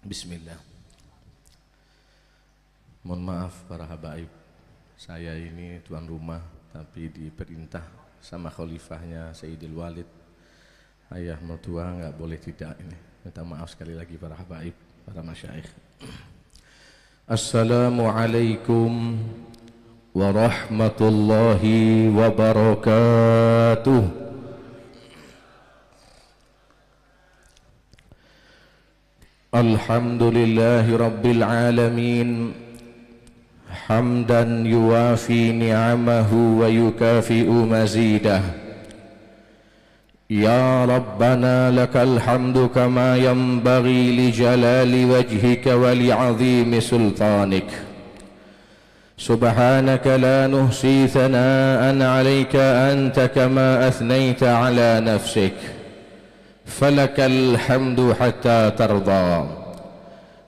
Bismillah. Mohon maaf para habaib, saya ini tuan rumah tapi diperintah sama khalifahnya Sayyidil Walid, ayah mertua, nggak boleh tidak ini. Minta maaf sekali lagi para habaib, para masyaikh. Assalamualaikum warahmatullahi wabarakatuh. Alhamdulillahi Rabbil Alamin, hamdan yuwafi ni'amahu wa yukafi'u mazidah. Ya Rabbana lakal hamdu kama yanbaghi li jalali wajhika wa li 'azimi sultanik. Subhanaka la nuhsi thana'an 'alaika anta kama athnayta 'ala nafsik. فلك الحمد حتى ترضى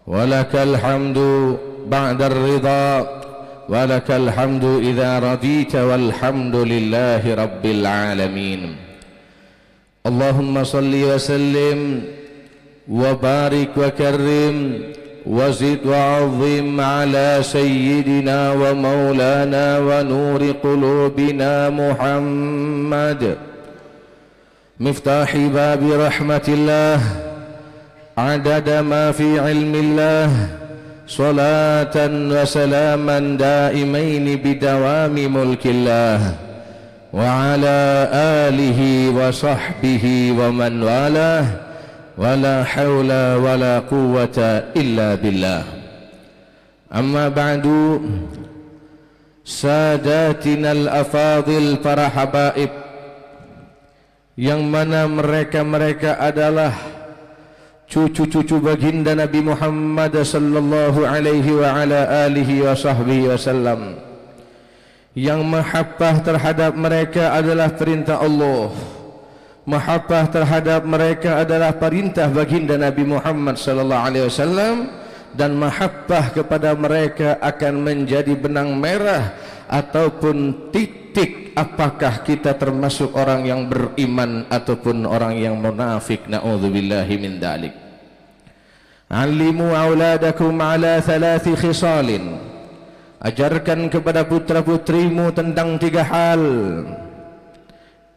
ولك الحمد بعد الرضا ولك الحمد إذا رضيت والحمد لله رب العالمين. اللهم صل وسلم وبارك وكرم وزد وعظم على سيدنا ومولانا ونور قلوبنا محمد مفتاح باب رحمة الله عدد ما في علم الله صلاة وسلاما دائمين بدوام ملك الله وعلى آله وصحبه ومن والاه ولا حول ولا قوة إلا بالله. أما بعد ساداتنا الأفاضل para habaib yang mana mereka adalah cucu-cucu baginda Nabi Muhammad sallallahu alaihi wa ala alihi wa sahbihi wasallam. Yang mahabbah terhadap mereka adalah perintah Allah. Mahabbah terhadap mereka adalah perintah baginda Nabi Muhammad sallallahu alaihi wasallam, dan mahabbah kepada mereka akan menjadi benang merah ataupun titik apakah kita termasuk orang yang beriman ataupun orang yang munafik. Na'udzubillahi min dzalik. Alimu auladakum ala thalathi khisalin. Ajarkan kepada putra-putrimu tentang 3 hal.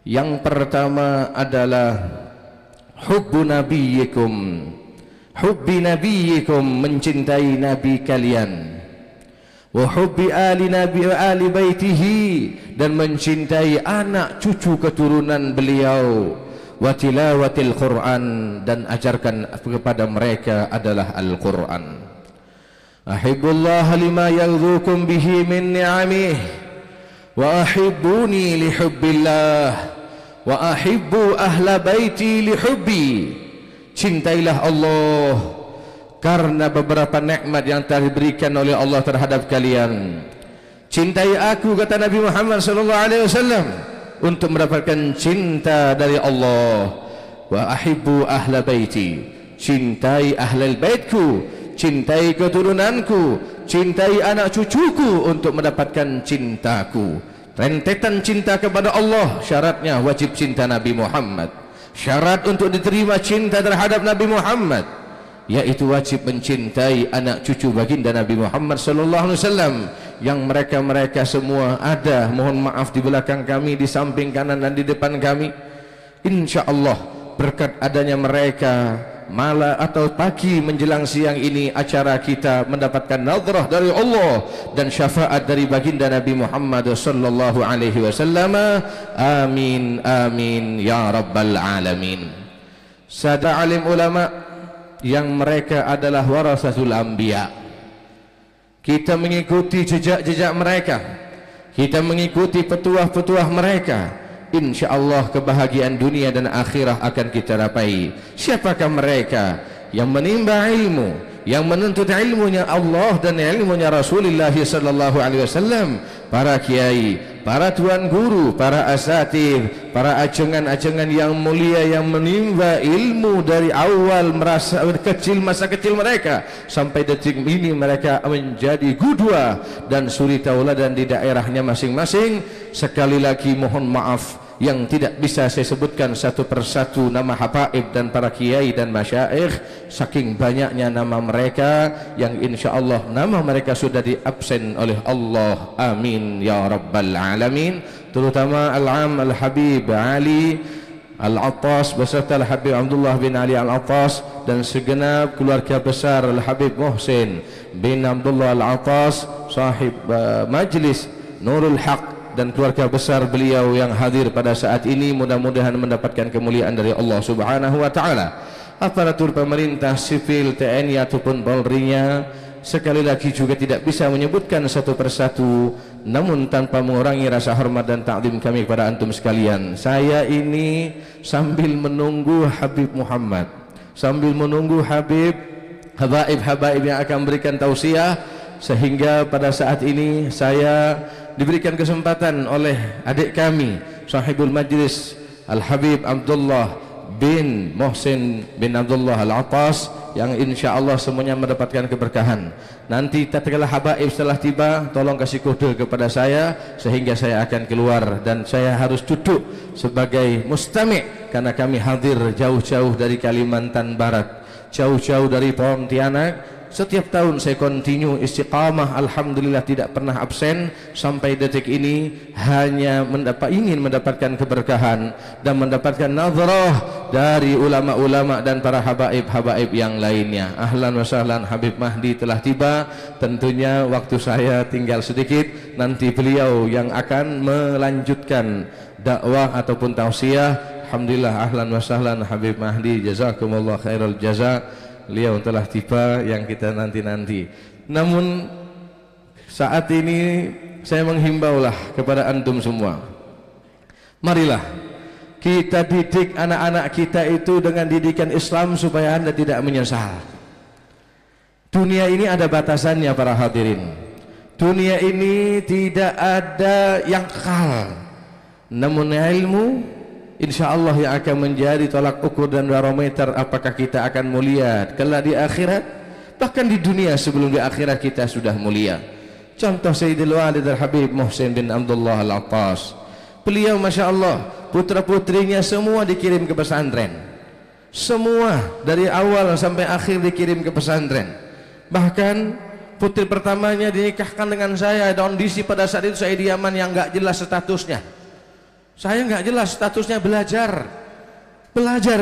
Yang pertama adalah hubbu nabiyyikum. Hubbi nabiyyikum, mencintai nabi kalian. Wa hubbi ali nabi wa ali baitihi, dan mencintai anak cucu keturunan beliau. Wa tilawatil Quran, dan ajarkan kepada mereka adalah Al-Quran. Ahibbullah lima yaghdhukum bihi min ni'amih wa ahibbuni li hubbillah wa ahibbu ahla baiti li hubbi. Cintailah Allah karena beberapa nikmat yang telah diberikan oleh Allah terhadap kalian. Cintai aku, kata Nabi Muhammad sallallahu alaihi wasallam, untuk mendapatkan cinta dari Allah. Wa ahibbu ahla baiti, cintai ahlul baitku, cintai keturunanku, cintai anak cucuku untuk mendapatkan cintaku. Rentetan cinta kepada Allah, syaratnya wajib cinta Nabi Muhammad. Syarat untuk diterima cinta terhadap Nabi Muhammad yaitu wajib mencintai anak cucu baginda Nabi Muhammad sallallahu alaihi wasallam, yang mereka semua ada, mohon maaf, di belakang kami, di samping kanan dan di depan kami. Insyaallah berkat adanya mereka, malam atau pagi menjelang siang ini, acara kita mendapatkan nadrah dari Allah dan syafaat dari baginda Nabi Muhammad sallallahu alaihi wasallam. Amin amin ya rabbal alamin. Sada alim ulama yang mereka adalah warasatul anbiya. Kita mengikuti jejak-jejak mereka, kita mengikuti petuah-petuah mereka. InsyaAllah kebahagiaan dunia dan akhirah akan kita rapai. Siapakah mereka? Yang menimba ilmu, yang menuntut ilmunya Allah dan ilmunya Rasulullah sallallahu alaihi wasallam. Para kiai, para tuan guru, para asatidz, para ajengan-ajengan yang mulia yang menimba ilmu dari awal masa kecil mereka sampai detik ini, mereka menjadi qudwah dan suri tauladan di daerahnya masing-masing. Sekali lagi mohon maaf, yang tidak bisa saya sebutkan satu persatu nama habaib dan para kiai dan masyaikh, saking banyaknya nama mereka yang insyaallah nama mereka sudah diabsen oleh Allah, amin ya rabbal alamin. Terutama Al-Am Al-Habib Ali Al-Attas beserta Al-Habib Abdullah bin Ali Al-Attas dan segenap keluarga besar Al-Habib Muhsin bin Abdullah Al-Attas, sahib majlis Nurul Haq, dan keluarga besar beliau yang hadir pada saat ini, mudah-mudahan mendapatkan kemuliaan dari Allah Subhanahu wa taala. Aparatur pemerintah sipil, TNI ataupun Polri-nya, sekali lagi juga tidak bisa menyebutkan satu persatu, namun tanpa mengurangi rasa hormat dan takdim kami kepada antum sekalian. Saya ini sambil menunggu Habib Muhammad, sambil menunggu habaib yang akan memberikan tausiah, sehingga pada saat ini saya diberikan kesempatan oleh adik kami sahibul majlis Al-Habib Abdullah bin Muhsin bin Abdullah Al-Attas, yang insyaallah semuanya mendapatkan keberkahan. Nanti tatkala habaib setelah tiba, tolong kasih kode kepada saya sehingga saya akan keluar, dan saya harus duduk sebagai mustami' karena kami hadir jauh-jauh dari Kalimantan Barat, jauh-jauh dari Pontianak. Setiap tahun saya continue istiqamah, alhamdulillah tidak pernah absen sampai detik ini, hanya ingin mendapatkan keberkahan dan mendapatkan nazarah dari ulama-ulama dan para habaib-habaib yang lainnya. Ahlan wa sahlan, Habib Mahdi telah tiba. Tentunya waktu saya tinggal sedikit, nanti beliau yang akan melanjutkan dakwah ataupun tausiah. Alhamdulillah, ahlan wa sahlan Habib Mahdi, jazakumullah khairul jaza. Beliau telah tiba yang kita nanti-nanti. Namun saat ini saya menghimbaulah kepada antum semua, marilah kita didik anak-anak kita itu dengan didikan Islam supaya anda tidak menyesal. Dunia ini ada batasannya para hadirin. Dunia ini tidak ada yang kekal, namun ilmu insyaallah yang akan menjadi tolak ukur dan barometer apakah kita akan mulia kelak di akhirat, bahkan di dunia sebelum di akhirat kita sudah mulia. Contoh Sayyidul Walid Al-Habib Muhsin bin Abdullah Al-Attas, beliau masya Allah putra putrinya semua dikirim ke pesantren, semua dari awal sampai akhir dikirim ke pesantren. Bahkan putri pertamanya dinikahkan dengan saya, kondisi pada saat itu saya di Yaman yang nggak jelas statusnya. Saya nggak jelas statusnya, belajar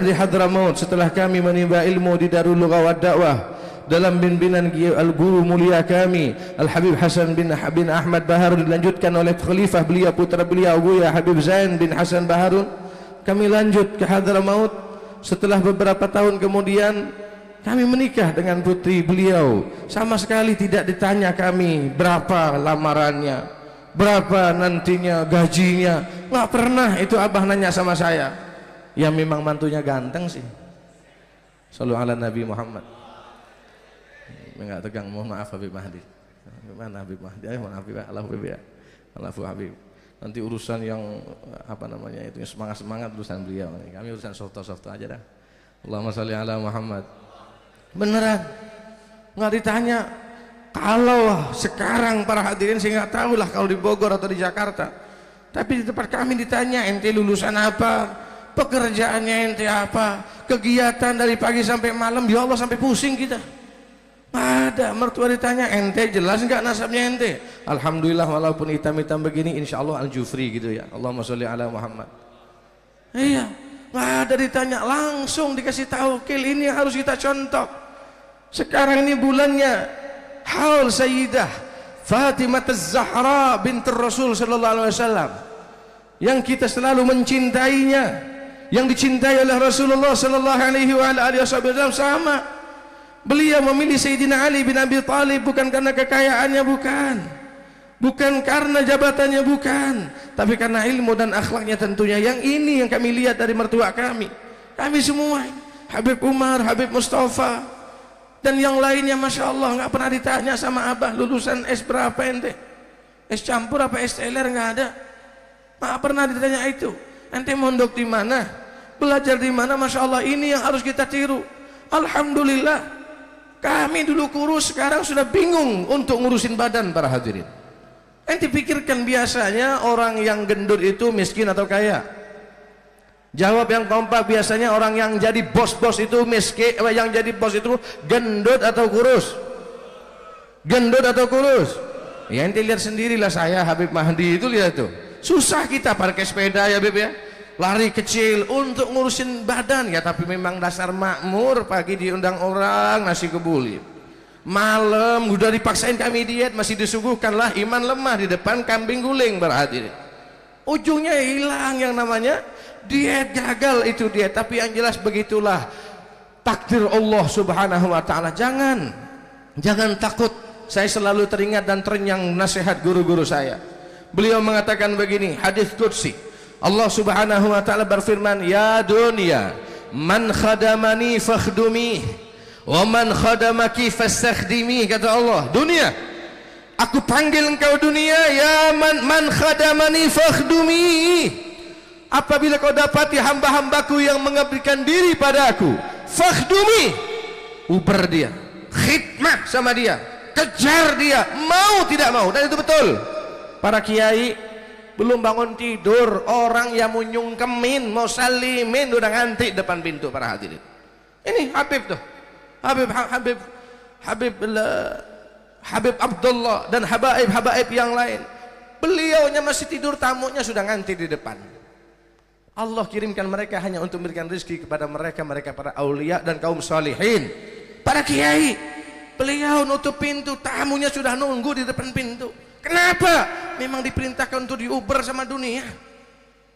di Hadramaut setelah kami menimba ilmu di Darul Lughah wa Dakwah dalam bimbingan guru mulia kami Al-Habib Hasan bin Ahmad Baharun, dilanjutkan oleh khalifah beliau putra beliau Buya Habib Zain bin Hasan Baharun. Kami lanjut ke Hadramaut. Setelah beberapa tahun kemudian kami menikah dengan putri beliau. Sama sekali tidak ditanya kami berapa lamarannya, berapa nantinya gajinya, nggak pernah itu abah nanya sama saya. Ya memang mantunya ganteng sih. Shallu ala Nabi Muhammad. Enggak tegang, mohon maaf Habib Mahdi. Mana Habib Mahdi? Ayo mohon Habib, Habib ya. Alafu Habib. Nanti urusan yang apa namanya itu semangat urusan beliau. Kami urusan soft aja dah. Allahumma shalli ala Muhammad. Beneran, nggak ditanya. Kalau sekarang para hadirin saya nggak tahu lah kalau di Bogor atau di Jakarta, tapi di tempat kami ditanya ente lulusan apa, pekerjaannya ente apa, kegiatan dari pagi sampai malam, ya Allah sampai pusing kita. Ada mertua ditanya ente jelas nggak nasabnya ente? Alhamdulillah walaupun hitam-hitam begini, insya Allah Al-Jufri gitu ya. Allahumma sholli ala Muhammad. Iya, nggak ada ditanya, langsung dikasih tahu. Ini yang harus kita contoh. Sekarang ini bulannya haul Sayyidah Fatimah Az-Zahra bintur Rasul sallallahu alaihi wasallam, yang kita selalu mencintainya, yang dicintai oleh Rasulullah sallallahu alaihi wasallam. Sama beliau memilih Sayyidina Ali bin Abi Thalib bukan karena kekayaannya, bukan karena jabatannya, bukan, tapi karena ilmu dan akhlaknya tentunya. Yang ini yang kami lihat dari mertua kami semua, Habib Umar, Habib Mustafa dan yang lainnya, masya Allah nggak pernah ditanya sama abah lulusan S berapa ente, S campur apa S teler, nggak ada, nggak pernah ditanya itu. Ente mondok di mana, belajar di mana, masya Allah. Ini yang harus kita tiru. Alhamdulillah, kami dulu kurus, sekarang sudah bingung untuk ngurusin badan para hadirin. Ente pikirkan biasanya orang yang gendut itu miskin atau kaya? Jawab yang kompak. Biasanya orang yang jadi bos-bos itu miskin, yang jadi bos itu gendut atau kurus? Gendut atau kurus? Ya ente lihat sendirilah, saya Habib Mahdi itu lihat tuh. Susah kita parkir sepeda ya Habib ya. Lari kecil untuk ngurusin badan ya, tapi memang dasar makmur, pagi diundang orang nasi kebuli. Malam udah dipaksain kami diet, masih disuguhkanlah iman lemah di depan kambing guling berhati. Ujungnya hilang yang namanya diet, gagal itu diet. Tapi yang jelas begitulah takdir Allah Subhanahu wa taala. Jangan takut. Saya selalu teringat dan terenyang nasihat guru-guru saya. Beliau mengatakan begini, hadis qudsi. Allah Subhanahu wa taala berfirman, "Ya dunya, man khadamani fakhdumi, wa man khadamaki fastakhdimi." Kata Allah, dunia, aku panggil engkau dunia, ya man khadamani fakhdumi. Apabila kau dapati hamba-hambaku yang mengabdikan diri pada aku, fakhdumi, uber dia, khidmat sama dia, kejar dia, mau tidak mau. Dan itu betul. Para kiai belum bangun tidur, orang yang mau nyungkemin, mau salimin udah nganti depan pintu para hadirin. Ini Habib tuh, Habib Abdullah dan habaib yang lain. Beliaunya masih tidur, tamunya sudah nganti di depan. Allah kirimkan mereka hanya untuk memberikan rezeki kepada mereka para aulia dan kaum salihin. Para kiai, beliau nutup pintu, tamunya sudah nunggu di depan pintu. Kenapa? Memang diperintahkan untuk diuber sama dunia.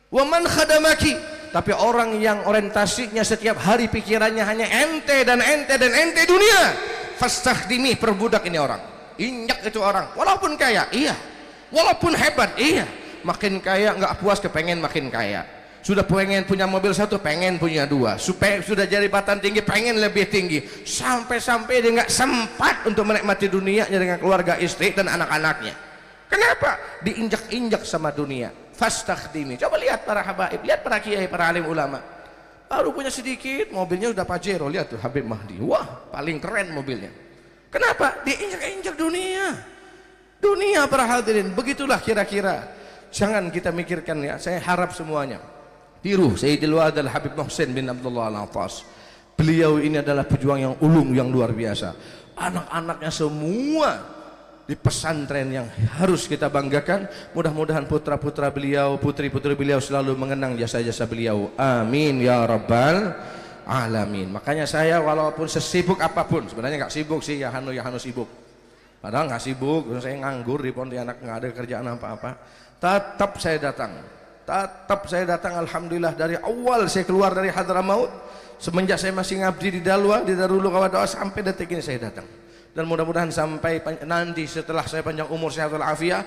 Wa man khadamaki. Tapi orang yang orientasinya setiap hari pikirannya hanya ente dan ente dan ente dunia, fastakhdimi, perbudak ini orang. Injak itu orang, walaupun kaya, iya. Walaupun hebat, iya. Makin kaya nggak puas, kepengen makin kaya. Sudah pengen punya mobil satu, pengen punya dua. Supaya sudah jabatan tinggi, pengen lebih tinggi. Sampai-sampai dia nggak sempat untuk menikmati dunianya dengan keluarga, istri dan anak-anaknya. Kenapa? Diinjak-injak sama dunia. Fastakhdimi. Coba lihat para habaib, lihat para kiai, para alim ulama. Baru punya sedikit, mobilnya udah Pajero. Lihat tuh Habib Mahdi. Wah, paling keren mobilnya. Kenapa? Diinjak-injak dunia. Dunia para hadirin. Begitulah kira-kira. Jangan kita mikirkan ya. Saya harap semuanya tiru Sayyidil Wadal Habib Muhsin bin Abdullah Al-Attas. Beliau ini adalah pejuang yang ulung, yang luar biasa. Anak-anaknya semua di pesantren yang harus kita banggakan. Mudah-mudahan putra-putra beliau, putri-putri beliau selalu mengenang jasa-jasa beliau. Amin ya rabbal alamin. Makanya saya walaupun sesibuk apapun, sebenarnya nggak sibuk sih, ya Hanu sibuk. Padahal nggak sibuk, saya nganggur di Pontianak, nggak ada kerjaan apa-apa. Tetap saya datang. Alhamdulillah dari awal saya keluar dari Hadramaut, semenjak saya masih ngabdi di Dalwa, di Darul Qawadah, sampai detik ini saya datang. Dan mudah-mudahan sampai nanti setelah saya panjang umur, sehat walafiat,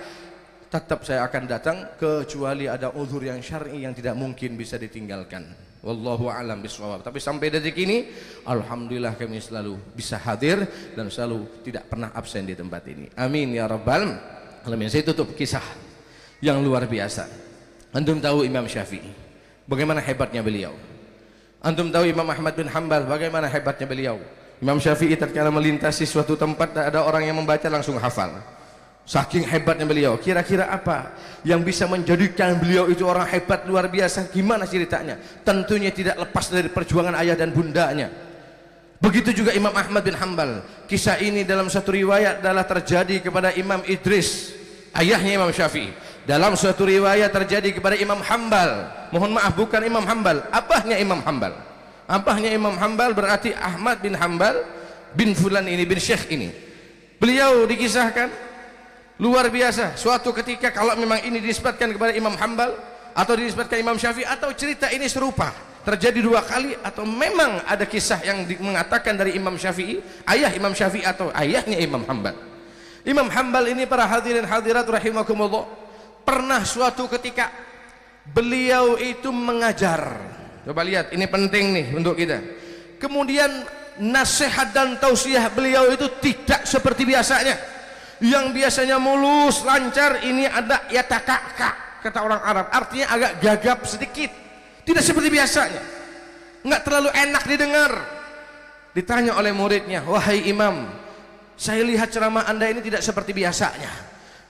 tetap saya akan datang, kecuali ada uzur yang syar'i yang tidak mungkin bisa ditinggalkan. Wallahu a'lam bishawab. Tapi sampai detik ini alhamdulillah kami selalu bisa hadir dan selalu tidak pernah absen di tempat ini. Amin ya rabbal alamin. Saya tutup kisah yang luar biasa. Antum tahu Imam Syafi'i, bagaimana hebatnya beliau. Antum tahu Imam Ahmad bin Hanbal, bagaimana hebatnya beliau. Imam Syafi'i tatkala melintasi suatu tempat, ada orang yang membaca langsung hafal. Saking hebatnya beliau. Kira-kira apa yang bisa menjadikan beliau itu orang hebat luar biasa? Gimana ceritanya? Tentunya tidak lepas dari perjuangan ayah dan bundanya. Begitu juga Imam Ahmad bin Hanbal. Kisah ini dalam satu riwayat adalah terjadi kepada Imam Idris, ayahnya Imam Syafi'i. Dalam suatu riwayat terjadi kepada Imam Hanbal. Mohon maaf, bukan Imam Hanbal, abahnya Imam Hanbal. Abahnya Imam Hanbal berarti Ahmad bin Hanbal bin Fulan ini, bin Syekh ini. Beliau dikisahkan luar biasa. Suatu ketika, kalau memang ini dinisbatkan kepada Imam Hanbal atau dinisbatkan Imam Syafi'i, atau cerita ini serupa terjadi dua kali, atau memang ada kisah yang mengatakan dari Imam Syafi'i, ayah Imam Syafi'i atau ayahnya Imam Hanbal. Imam Hanbal ini para hadirin hadirat rahimakumullah, pernah suatu ketika beliau itu mengajar. Coba lihat, ini penting nih untuk kita. Kemudian nasihat dan tausiah beliau itu tidak seperti biasanya. Yang biasanya mulus, lancar, ini ada yatakaka, kata orang Arab, artinya agak gagap sedikit. Tidak seperti biasanya, nggak terlalu enak didengar. Ditanya oleh muridnya, wahai imam, saya lihat ceramah anda ini tidak seperti biasanya.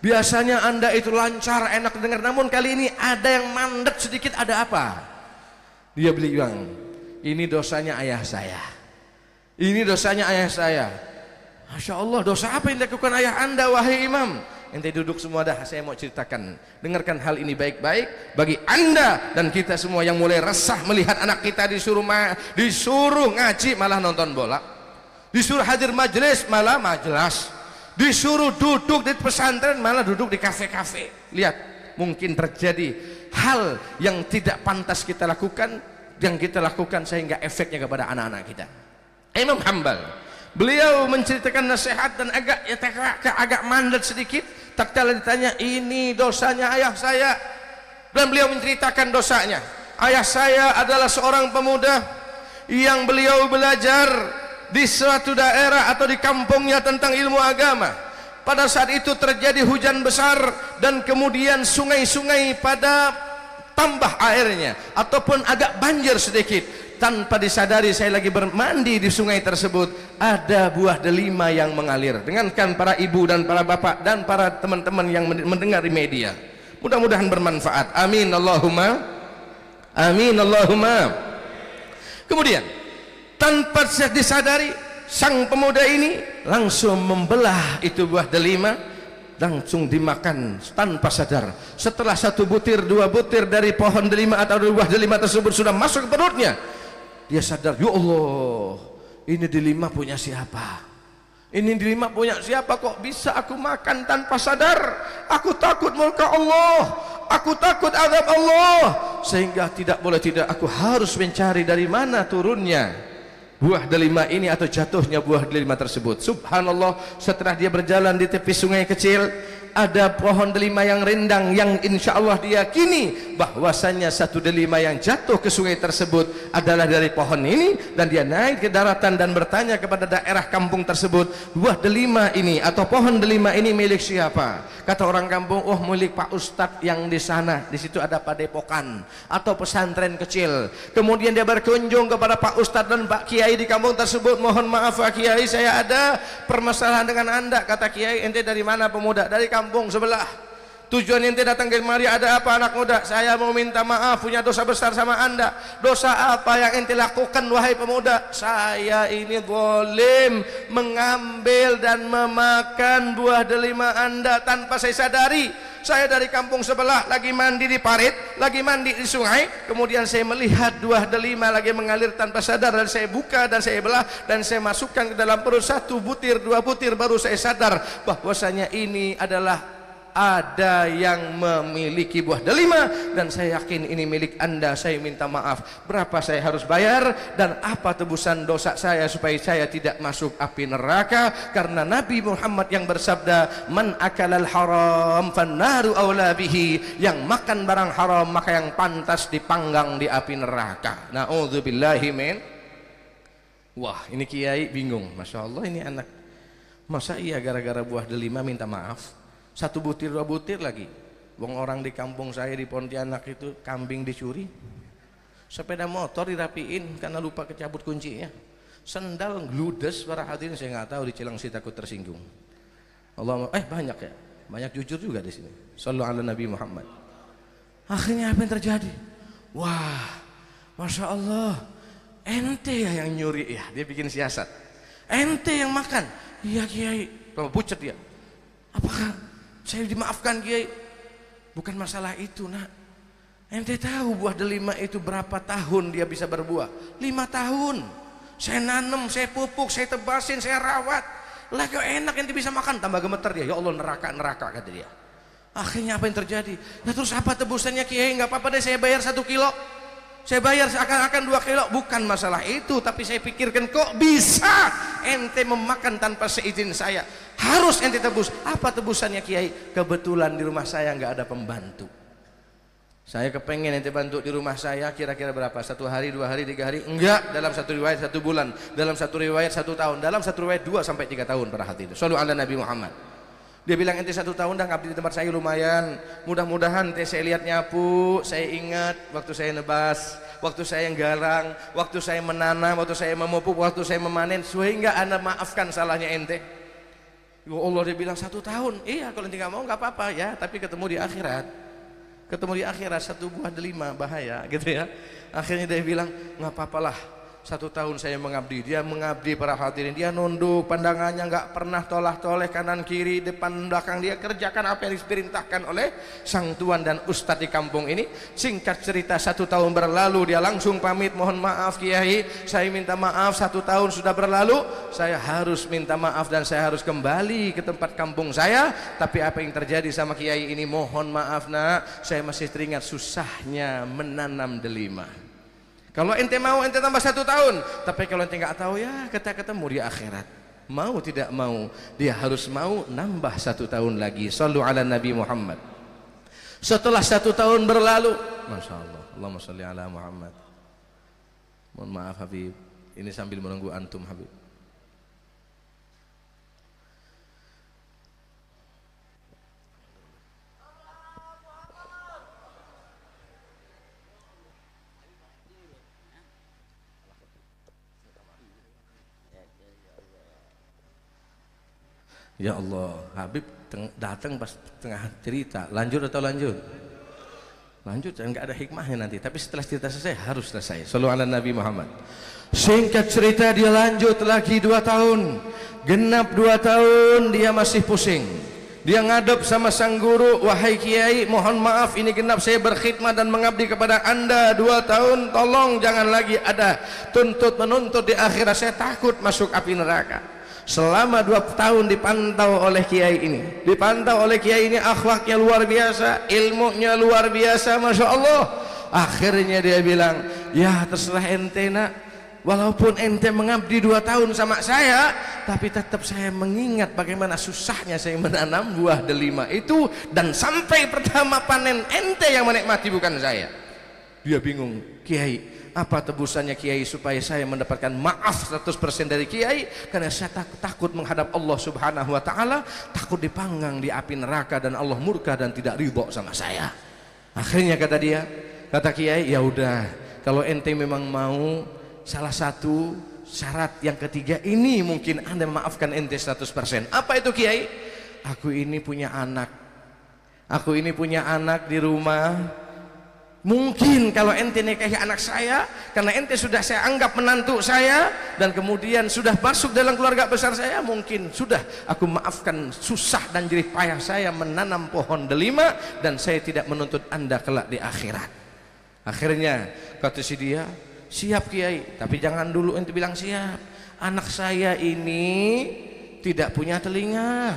Biasanya anda itu lancar, enak didengar, namun kali ini ada yang mandek sedikit, ada apa? Dia bilang, ini dosanya ayah saya, ini dosanya ayah saya. Masya Allah, dosa apa yang dilakukan ayah anda wahai imam? Ente duduk semua dah, saya mau ceritakan. Dengarkan hal ini baik-baik bagi anda dan kita semua yang mulai resah melihat anak kita disuruh ngaji malah nonton bola, disuruh hadir majelis malah majelis, disuruh duduk di pesantren malah duduk di kafe-kafe. Lihat, mungkin terjadi hal yang tidak pantas kita lakukan, yang kita lakukan sehingga efeknya kepada anak-anak kita. Imam Hambal, beliau menceritakan nasihat dan agak mandat sedikit. Tak kala ditanya, ini dosanya ayah saya, dan beliau menceritakan dosanya. Ayah saya adalah seorang pemuda yang beliau belajar di suatu daerah atau di kampungnya tentang ilmu agama. Pada saat itu terjadi hujan besar dan kemudian sungai-sungai pada tambah airnya ataupun agak banjir sedikit. Tanpa disadari saya lagi bermandi di sungai tersebut, ada buah delima yang mengalir. Dengarkan para ibu dan para bapak dan para teman-teman yang mendengar di media, mudah-mudahan bermanfaat. Amin Allahumma, amin Allahumma. Kemudian tanpa disadari sang pemuda ini langsung membelah itu buah delima, langsung dimakan tanpa sadar. Setelah satu butir, dua butir dari pohon delima atau buah delima tersebut sudah masuk ke perutnya, dia sadar, ya Allah, ini delima punya siapa? Ini delima punya siapa, kok bisa aku makan tanpa sadar? Aku takut murka Allah, aku takut azab Allah, sehingga tidak boleh tidak, aku harus mencari dari mana turunnya buah delima ini atau jatuhnya buah delima tersebut. Subhanallah, setelah dia berjalan di tepi sungai kecil, ada pohon delima yang rindang yang insya Allah diyakini bahwasanya satu delima yang jatuh ke sungai tersebut adalah dari pohon ini, dan dia naik ke daratan dan bertanya kepada daerah kampung tersebut, buah delima ini atau pohon delima ini milik siapa? Kata orang kampung, oh milik Pak Ustadz yang di sana, di situ ada padepokan atau pesantren kecil. Kemudian dia berkunjung kepada Pak Ustadz dan Pak Kiai di kampung tersebut, mohon maaf Pak Kiai, saya ada permasalahan dengan anda. Kata Kiai, ente dari mana pemuda? Dari kampung sebelah. Tujuan ente datang ke mari ada apa anak muda? Saya mau minta maaf, punya dosa besar sama anda. Dosa apa yang ente lakukan wahai pemuda? Saya ini zalim, mengambil dan memakan buah delima anda tanpa saya sadari. Saya dari kampung sebelah lagi mandi di parit, lagi mandi di sungai, kemudian saya melihat buah delima lagi mengalir tanpa sadar, dan saya buka dan saya belah dan saya masukkan ke dalam perut satu butir, dua butir, baru saya sadar bahwasanya ini adalah ada yang memiliki buah delima, dan saya yakin ini milik anda. Saya minta maaf, berapa saya harus bayar dan apa tebusan dosa saya supaya saya tidak masuk api neraka? Karena Nabi Muhammad yang bersabda, man akalal haram fannaru aula bihi, yang makan barang haram maka yang pantas dipanggang di api neraka. Na'udzubillahi min. Wah, ini kiai bingung, masya Allah, ini anak masa iya gara-gara buah delima minta maaf? Satu butir, dua butir lagi. Wong orang di kampung saya di Pontianak itu kambing dicuri, sepeda motor dirapiin karena lupa kecabut kuncinya, sendal gludes. Para hadirin, saya nggak tahu di Cilengsi takut tersinggung. Allah, banyak ya, banyak jujur juga di sini. Shallu ala Nabi Muhammad. Akhirnya apa yang terjadi? Wah, masya Allah, ente ya yang nyuri ya, dia bikin siasat. Ente yang makan, iya Kiai, pucet dia. Apakah saya dimaafkan Kiai? Bukan masalah itu nak. Ente tahu buah delima itu berapa tahun dia bisa berbuah? 5 tahun. Saya nanam, saya pupuk, saya tebasin, saya rawat. Lah kok enak ente bisa makan, tambah gemeter dia. Ya Allah, neraka kata dia. Akhirnya apa yang terjadi? Ya terus apa tebusannya Kiai? Nggak apa-apa deh, saya bayar 1 kilo. Saya bayar seakan-akan 2 kilo. Bukan masalah itu, tapi saya pikirkan kok bisa ente memakan tanpa seizin saya? Harus ente tebus. Apa tebusannya Kiai? Kebetulan di rumah saya nggak ada pembantu. Saya kepengen ente bantu di rumah saya. Kira-kira berapa? 1 hari, 2 hari, 3 hari? Enggak. Dalam satu riwayat 1 bulan, dalam satu riwayat 1 tahun, dalam satu riwayat 2 sampai 3 tahun. Para hati itu shallu ala Nabi Muhammad. Dia bilang ente 1 tahun dah ngabdi di tempat saya lumayan. Mudah-mudahan ente saya lihat nyapu, saya ingat waktu saya nebas, waktu saya garang, waktu saya menanam, waktu saya memupuk, waktu saya memanen, sehingga anda maafkan salahnya ente. Ya Allah, dia bilang 1 tahun. Iya, kalau ente nggak mau nggak apa-apa ya, tapi ketemu di akhirat. ketemu di akhirat satu buah delima, bahaya gitu ya. Akhirnya dia bilang, nggak apa-apalah, 1 tahun saya mengabdi. Dia mengabdi, para hadirin, dia nunduk, pandangannya nggak pernah tolah-toleh kanan kiri depan belakang. Dia kerjakan apa yang diperintahkan oleh sang tuan dan ustadz di kampung ini. Singkat cerita, 1 tahun berlalu, dia langsung pamit, mohon maaf Kiai, saya minta maaf, 1 tahun sudah berlalu, saya harus minta maaf dan saya harus kembali ke tempat kampung saya. Tapi apa yang terjadi sama Kiai ini, mohon maaf nak, saya masih teringat susahnya menanam delima. Kalau ente mau, ente tambah 1 tahun. Tapi kalau ente nggak tahu, ya kita ketemu di akhirat. Mau tidak mau, dia harus mau nambah 1 tahun lagi. Shallu ala Nabi Muhammad. Setelah 1 tahun berlalu, Masya Allah, Allahumma sholli ala Muhammad. Mohon maaf Habib, ini sambil menunggu antum Habib. Ya Allah, Habib datang pas tengah cerita. Lanjut atau lanjut? Lanjut, enggak ada hikmahnya nanti. Tapi setelah cerita selesai harus selesai. Shallu ala Nabi Muhammad. Singkat cerita, dia lanjut lagi 2 tahun. Genap 2 tahun dia masih pusing. Dia ngadep sama sang guru, wahai Kiai, mohon maaf ini genap saya berkhidmat dan mengabdi kepada anda 2 tahun, tolong jangan lagi ada tuntut menuntut di akhirat, saya takut masuk api neraka. Selama 2 tahun dipantau oleh Kiai ini, akhlaknya luar biasa, ilmunya luar biasa, Masya Allah. Akhirnya dia bilang, ya terserah ente nak, walaupun ente mengabdi 2 tahun sama saya, tapi tetap saya mengingat bagaimana susahnya saya menanam buah delima itu, dan sampai pertama panen ente yang menikmati bukan saya. Dia bingung, Kiai, apa tebusannya Kiai supaya saya mendapatkan maaf 100% dari Kiai? Karena saya takut menghadap Allah Subhanahu wa taala, takut dipanggang di api neraka dan Allah murka dan tidak ridho sama saya. Akhirnya kata Kiai, ya udah, kalau ente memang mau salah satu syarat yang ketiga ini, mungkin anda memaafkan ente 100%. Apa itu Kiai? Aku ini punya anak di rumah. Mungkin kalau ente nikahi anak saya, karena ente sudah saya anggap menantu saya, dan kemudian sudah masuk dalam keluarga besar saya, mungkin sudah aku maafkan susah dan jerih payah saya menanam pohon delima, dan saya tidak menuntut anda kelak di akhirat. Akhirnya kata si dia, siap Kiai, tapi jangan dulu ente bilang siap. Anak saya ini tidak punya telinga.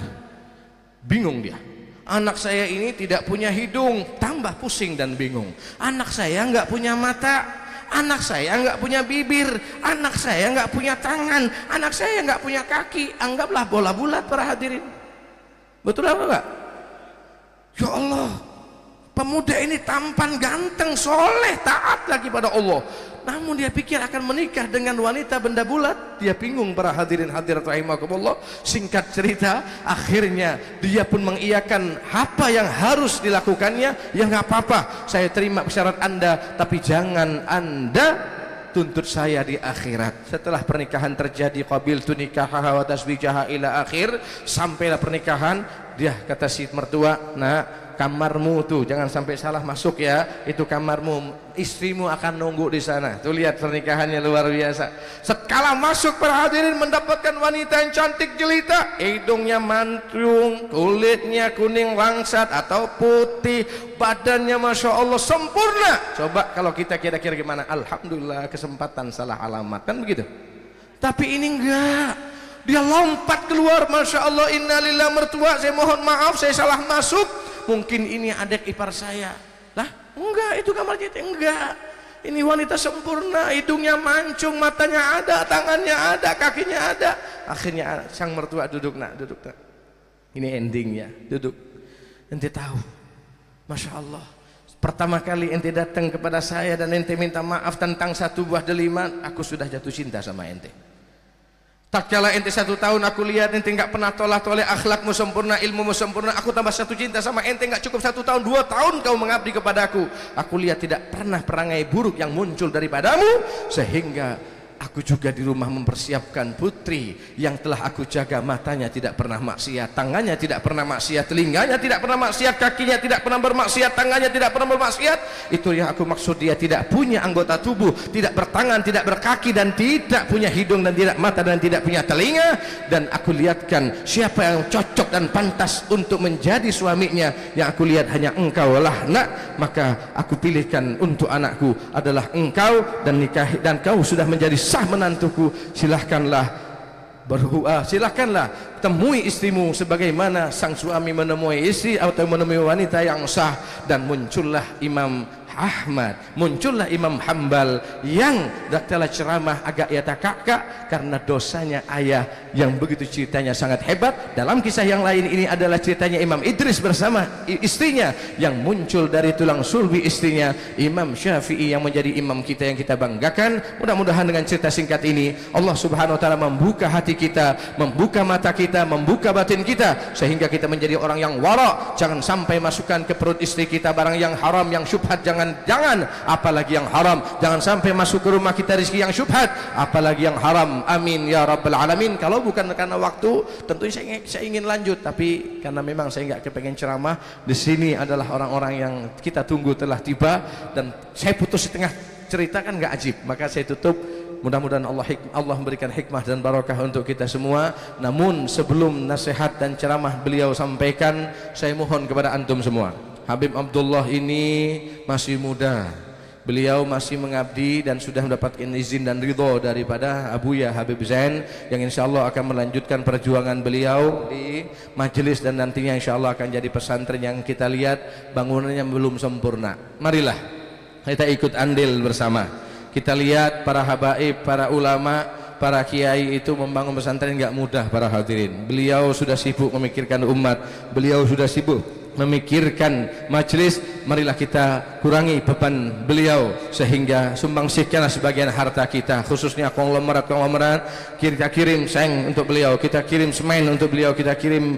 Bingung dia. Anak saya ini tidak punya hidung, tambah pusing dan bingung. Anak saya nggak punya mata, anak saya nggak punya bibir, anak saya nggak punya tangan, anak saya nggak punya kaki. Anggaplah bola bulat para hadirin. Betul apa enggak? Ya Allah, pemuda ini tampan, ganteng, soleh, taat lagi pada Allah. Namun dia pikir akan menikah dengan wanita benda bulat. Dia bingung para hadirin hadirat rahimakumullah. Singkat cerita, akhirnya dia pun mengiyakan apa yang harus dilakukannya. Ya nggak apa-apa, saya terima syarat anda, tapi jangan anda tuntut saya di akhirat. Setelah pernikahan terjadi, qabiltu nikahaha wa tasbijaha ila akhir, sampailah pernikahan. Dia kata si mertua, nah kamarmu tuh jangan sampai salah masuk ya, itu kamarmu, istrimu akan nunggu di sana. Tuh lihat pernikahannya luar biasa. Sekala masuk para hadirin mendapatkan wanita yang cantik jelita, hidungnya mancung, kulitnya kuning langsat atau putih, badannya Masya Allah sempurna. Coba kalau kita kira-kira gimana? Alhamdulillah kesempatan salah alamat, kan begitu. Tapi ini enggak, dia lompat keluar, Masya Allah, innalillah, mertua saya mohon maaf saya salah masuk, mungkin ini adik ipar saya. Lah enggak, itu kamar kita enggak, ini wanita sempurna, hidungnya mancung, matanya ada, tangannya ada, kakinya ada. Akhirnya sang mertua, duduk nak, ini endingnya, duduk. Ente tahu, Masya Allah, pertama kali ente datang kepada saya dan ente minta maaf tentang 1 buah delima, aku sudah jatuh cinta sama ente. Tak kala ente 1 tahun aku lihat ente nggak pernah tolak-tolak, akhlakmu sempurna, ilmumu sempurna, aku tambah satu cinta sama ente. Nggak cukup 1 tahun, 2 tahun kau mengabdi kepadaku. Aku lihat tidak pernah perangai buruk yang muncul daripadamu, sehingga aku juga di rumah mempersiapkan putri yang telah aku jaga, matanya tidak pernah maksiat, tangannya tidak pernah maksiat, telinganya tidak pernah maksiat, kakinya tidak pernah bermaksiat, tangannya tidak pernah bermaksiat. Itu yang aku maksud. Dia tidak punya anggota tubuh, tidak bertangan, tidak berkaki, dan tidak punya hidung, dan tidak mata, dan tidak punya telinga. Dan aku lihatkan siapa yang cocok dan pantas untuk menjadi suaminya. Yang aku lihat hanya engkau lah nak, maka aku pilihkan untuk anakku adalah engkau, dan nikahi, dan kau sudah menjadi sah menantuku. Silahkanlah silahkanlah temui istrimu sebagaimana sang suami menemui istri atau menemui wanita yang sah. Dan muncullah Imam Ahmad, muncullah Imam Hambal yang tatkala ceramah agak yatakakak karena dosanya ayah yang begitu ceritanya sangat hebat. Dalam kisah yang lain ini adalah ceritanya Imam Idris bersama istrinya yang muncul dari tulang sulbi istrinya Imam Syafi'i yang menjadi imam kita yang kita banggakan. Mudah-mudahan dengan cerita singkat ini Allah Subhanahu wa taala membuka hati kita, membuka mata kita, membuka batin kita, sehingga kita menjadi orang yang wara'. Jangan sampai masukkan ke perut istri kita barang yang haram, yang syubhat, jangan apalagi yang haram. Jangan sampai masuk ke rumah kita rezeki yang syubhat, apalagi yang haram. Amin ya rabbal alamin. Kalau bukan karena waktu, tentunya saya ingin lanjut, tapi karena memang saya nggak kepengen ceramah di sini. Adalah orang-orang yang kita tunggu telah tiba, dan saya putus setengah cerita kan nggak ajib, maka saya tutup. Mudah-mudahan Allah memberikan hikmah dan barakah untuk kita semua. Namun sebelum nasihat dan ceramah beliau sampaikan, saya mohon kepada antum semua, Habib Abdullah ini masih muda, beliau masih mengabdi dan sudah mendapatkan izin dan ridho daripada Abuya Habib Zain yang insya Allah akan melanjutkan perjuangan beliau di majelis, dan nantinya insya Allah akan jadi pesantren yang kita lihat bangunannya belum sempurna. Marilah kita ikut andil bersama. Kita lihat para habaib, para ulama, para kiai itu membangun pesantren nggak mudah para hadirin. Beliau sudah sibuk memikirkan umat, beliau sudah sibuk memikirkan majelis. Marilah kita kurangi beban beliau, sehingga sumbangsihkanlah sebagian harta kita, khususnya konglomerat kita kirim seng untuk beliau, kita kirim semen untuk beliau, kita kirim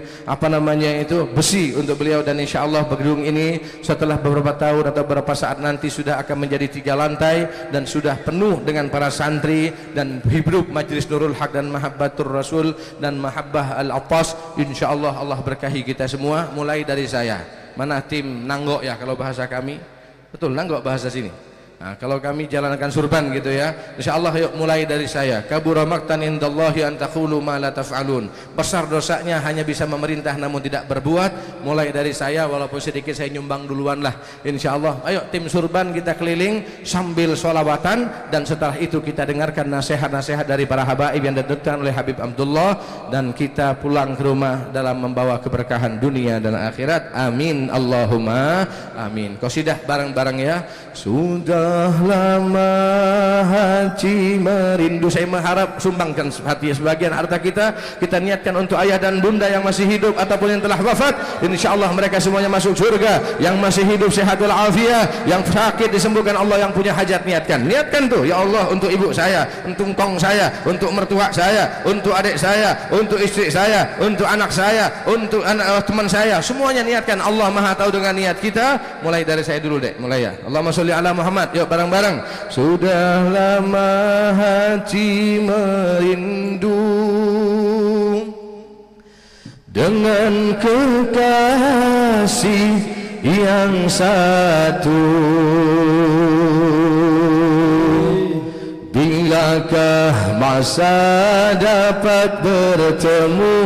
besi untuk beliau. Dan insya Allah gedung ini setelah beberapa tahun atau beberapa saat nanti sudah akan menjadi 3 lantai dan sudah penuh dengan para santri, dan hidup majelis Nurul Haq dan Mahabbatur Rasul dan Mahabbah Al-Attas. Insya Allah Allah berkahi kita semua, mulai dari saya. Mana tim nanggok ya kalau bahasa kami? Betul, nanggok bahasa sini. Nah, kalau kami jalankan surban gitu ya. Insyaallah yuk mulai dari saya. Kabura maqtan indallahi an taqulu ma la taf'alun. Besar dosanya hanya bisa memerintah namun tidak berbuat. Mulai dari saya, walaupun sedikit saya nyumbang duluan lah. Insyaallah ayo tim surban kita keliling sambil sholawatan, dan setelah itu kita dengarkan nasihat-nasihat dari para habaib yang didatangkan oleh Habib Abdullah, dan kita pulang ke rumah dalam membawa keberkahan dunia dan akhirat. Amin Allahumma amin. Qasidah bareng-bareng ya. Sudah lama hati merindu. Saya mengharap sumbangkan hati sebagian harta kita niatkan untuk ayah dan bunda yang masih hidup ataupun yang telah wafat. Insyaallah mereka semuanya masuk surga. Yang masih hidup sehat walafiat, yang sakit disembuhkan Allah, yang punya hajat niatkan tuh ya Allah, untuk ibu saya, untuk kong saya, untuk mertua saya, untuk adik saya, untuk istri saya, untuk anak saya, untuk anak teman saya, semuanya niatkan. Allah Maha tahu dengan niat kita. Mulai dari saya dulu deh, mulai ya. Allahumma sholli ala Muhammad. Yuk bareng-bareng. Sudah lama hati merindu dengan kekasih yang satu. Bilakah masa dapat bertemu,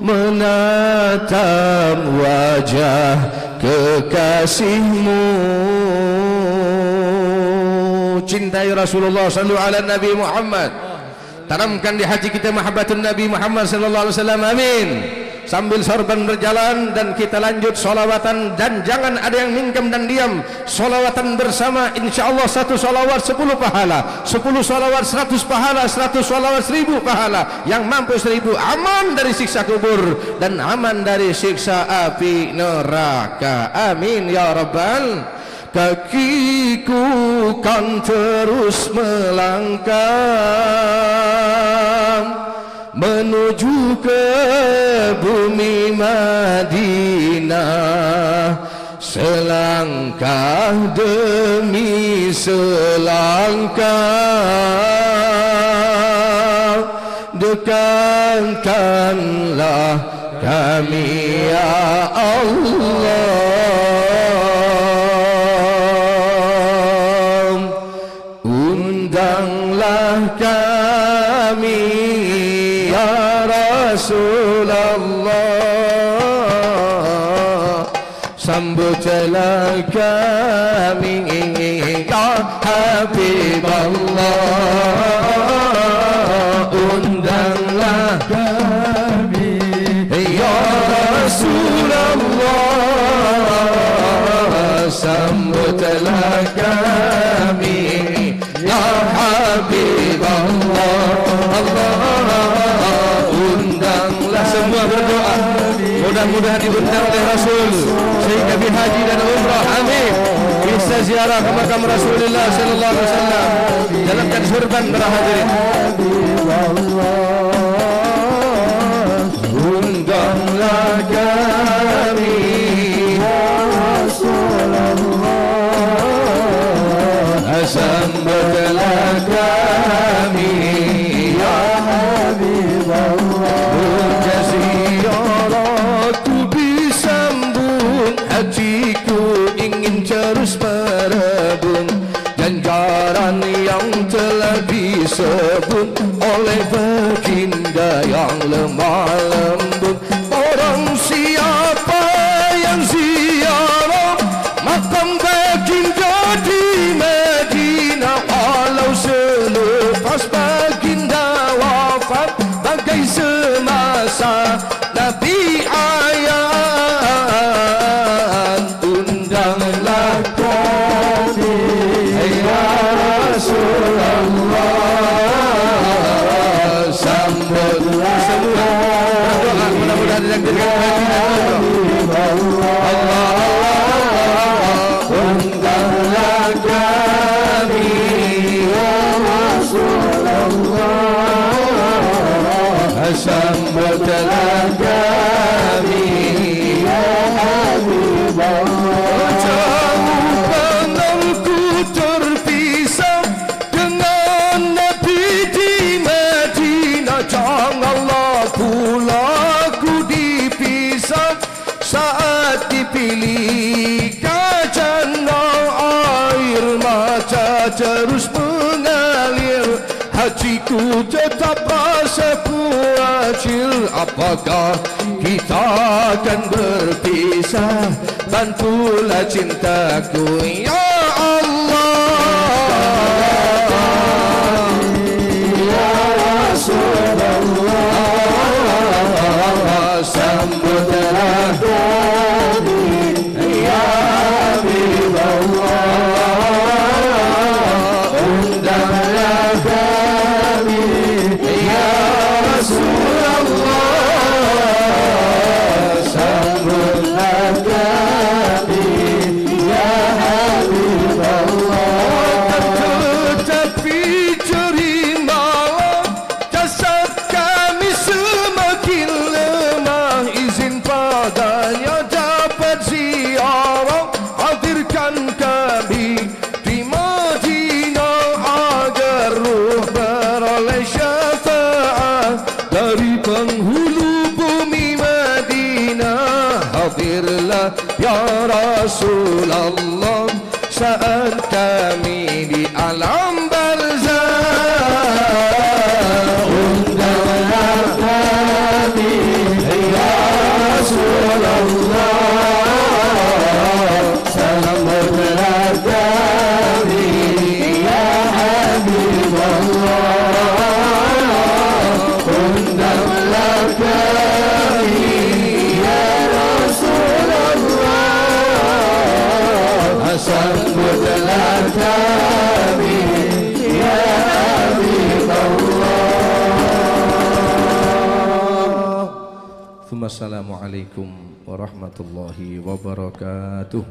menatap wajah kekasihmu. Cintai Rasulullah, sallu ala Nabi Muhammad. Tanamkan di hati kita mahabbatun Nabi Muhammad sallallahu alaihi wasallam. Amin. Sambil sorban berjalan dan kita lanjut solawatan, dan jangan ada yang mingkem dan diam. Solawatan bersama, insyaallah 1 solawat 10 pahala, 10 solawat 100 pahala, 100 solawat 1000 pahala. Yang mampu 1000 aman dari siksa kubur dan aman dari siksa api neraka. Amin ya rabbal. Kakiku kan terus melangkah menuju ke bumi Madinah. selangkah demi selangkah dekatkanlah kami ya Allah, undanglah kami ya Rasulullah, sambutlah kami ya Habibullah, undanglah kami ya Rasulullah, sambutlah kami ya Habibullah. Allah, undanglah, semua berdoa mudah-mudahan diundang oleh Rasul sehingga berhaji dan umrah, amin, bisa ziarah ke makam Rasulullah sallallahu alaihi wasallam dalam keadaan surban para hadirin. Undanglah kami ya Rasulullah, sambutlah kami ya Habibullah, ziarahku disambung, hatiku ingin terus berebut ganjaran yang telah disebut oleh baginda yang lemah lembut. Orang siapa yang ziarah makam baginda di Madinah, walau selepas baginda wafat, bagai semasa Nabi ayat, undanglah kami ya Rasulullah, sambutlah semua berdoa mudah-mudahan dilanjutkan Allah, undanglah kami ya Rasulullah, sambutlah kami ya Habibullah. Jauh pandanganku terpisah dengan Nabi di Madinah, janganlah pula ku dipisah saat dipilih kajana, air mata terus mengalir, hatiku tetap rasa kuacil. Apakah kita akan berpisah? Bantulah cintaku ya Allah, ya Rasulullah, sambutlah kami ya Habibullah, undanglah kami ya Rasulullah, sambutlah kami ya Habibullah. Tetapi terimalah jasad kami semakin lemah, izin padanya dapat ziarah, hadirkan kami di Madinah agar ruh beroleh syafaat dari penghulu bumi Madinah. Hadirlah ya Rasulullah saat kami di alam barzakh, undanglah kami ya Rasulullah, sambutlah kami ya Habibullah, undanglah kami ya Rasulullah, sambutlah kami ya Habibullah. Assalamualaikum warahmatullahi wabarakatuh.